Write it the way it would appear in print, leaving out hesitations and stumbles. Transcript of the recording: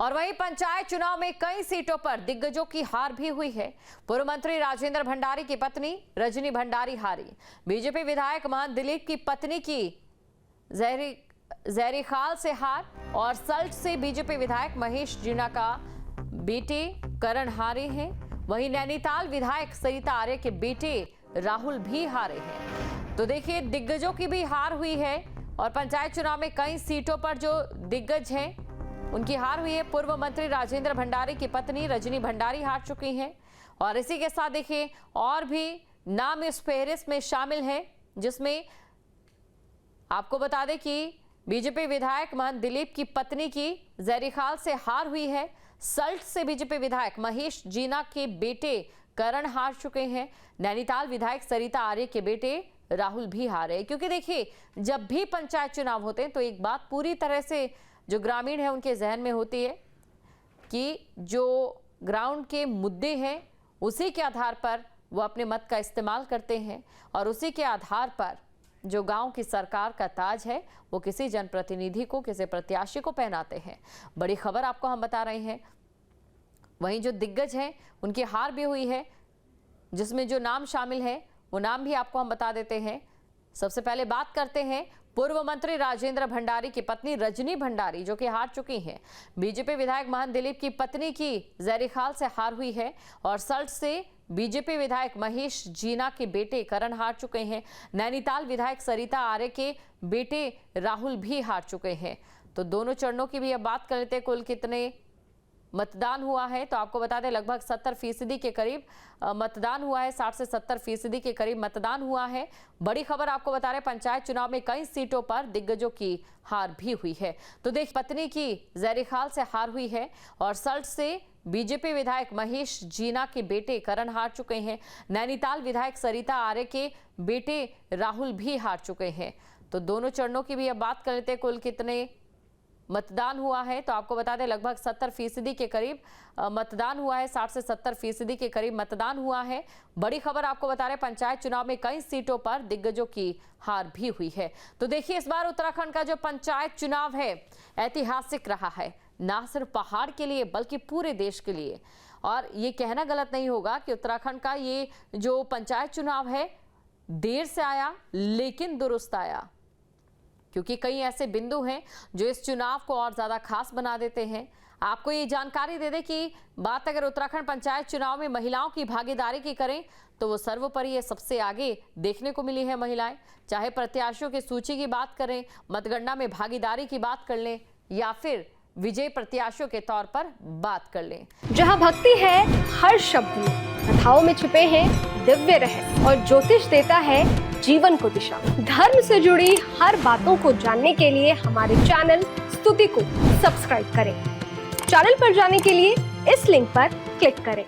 और वहीं पंचायत चुनाव में कई सीटों पर दिग्गजों की हार भी हुई है। पूर्व मंत्री राजेंद्र भंडारी की पत्नी रजनी भंडारी हारी। बीजेपी विधायक महंत दिलीप की पत्नी की जहरीखाल से हार और सल्ट से बीजेपी विधायक महेश जीना का बेटे करण हारे हैं। वहीं नैनीताल विधायक सरिता आर्य के बेटे राहुल भी हारे हैं। तो देखिए, दिग्गजों की भी हार हुई है और पंचायत चुनाव में कई सीटों पर जो दिग्गज हैं उनकी हार हुई है। पूर्व मंत्री राजेंद्र भंडारी की पत्नी रजनी भंडारी हार चुकी हैं और इसी के साथ देखिए और भी नाम इस फहरिस्त में शामिल हैं, जिसमें आपको बता दें कि बीजेपी विधायक महंत दिलीप की पत्नी की जहरीखाल से हार हुई है। सल्ट से बीजेपी विधायक महेश जीना के बेटे करण हार चुके हैं। नैनीताल विधायक सरिता आर्य के बेटे राहुल भी हारे। क्योंकि देखिए, जब भी पंचायत चुनाव होते हैं तो एक बात पूरी तरह से जो ग्रामीण है उनके जहन में होती है कि जो ग्राउंड के मुद्दे हैं उसी के आधार पर वो अपने मत का इस्तेमाल करते हैं और उसी के आधार पर जो गांव की सरकार का ताज है वो किसी जनप्रतिनिधि को, किसी प्रत्याशी को पहनाते हैं। बड़ी खबर आपको हम बता रहे हैं। वहीं जो दिग्गज हैं उनकी हार भी हुई है, जिसमें जो नाम शामिल है वो नाम भी आपको हम बता देते हैं। सबसे पहले बात करते हैं पूर्व मंत्री राजेंद्र भंडारी की पत्नी रजनी भंडारी, जो कि हार चुकी हैं। बीजेपी विधायक महंत दिलीप की पत्नी की जहरीखाल से हार हुई है और सल्ट से बीजेपी विधायक महेश जीना के बेटे करण हार चुके हैं। नैनीताल विधायक सरिता आर्य के बेटे राहुल भी हार चुके हैं। तो दोनों चरणों की भी अब बात कर लेते हैं, कुल कितने मतदान हुआ है। तो आपको बता दें लगभग 70% के करीब मतदान हुआ है। 60 से 70% के करीब मतदान हुआ है। बड़ी खबर आपको बता रहे, पंचायत चुनाव में कई सीटों पर दिग्गजों की हार भी हुई है। तो देख, पत्नी की जहरीखाल से हार हुई है और सल्ट से बीजेपी विधायक महेश जीना के बेटे करण हार चुके हैं। नैनीताल विधायक सरिता आर्य के बेटे राहुल भी हार चुके हैं। तो दोनों चरणों की भी अब बात कर लेते हैं, कुल कितने मतदान हुआ है। तो आपको बता दें लगभग 70% के करीब मतदान हुआ है। 60 से 70% के करीब मतदान हुआ है। बड़ी खबर आपको बता रहे, पंचायत चुनाव में कई सीटों पर दिग्गजों की हार भी हुई है। तो देखिए, इस बार उत्तराखंड का जो पंचायत चुनाव है ऐतिहासिक रहा है, ना सिर्फ पहाड़ के लिए बल्कि पूरे देश के लिए। और ये कहना गलत नहीं होगा कि उत्तराखंड का ये जो पंचायत चुनाव है देर से आया लेकिन दुरुस्त आया, क्योंकि कई ऐसे बिंदु हैं जो इस चुनाव को और ज्यादा खास बना देते हैं। आपको ये जानकारी दे दें कि बात अगर उत्तराखंड पंचायत चुनाव में महिलाओं की भागीदारी की करें तो वो सर्वोपरि है, सबसे आगे देखने को मिली है महिलाएं। चाहे प्रत्याशियों की सूची की बात करें, मतगणना में भागीदारी की बात कर लें या फिर विजयी प्रत्याशियों के तौर पर बात कर लें। जहाँ भक्ति है हर शब्द में, कथाओं में छुपे हैं दिव्य रहस्य और ज्योतिष देता है जीवन को दिशा। धर्म से जुड़ी हर बातों को जानने के लिए हमारे चैनल स्तुति को सब्सक्राइब करें। चैनल पर जाने के लिए इस लिंक पर क्लिक करें।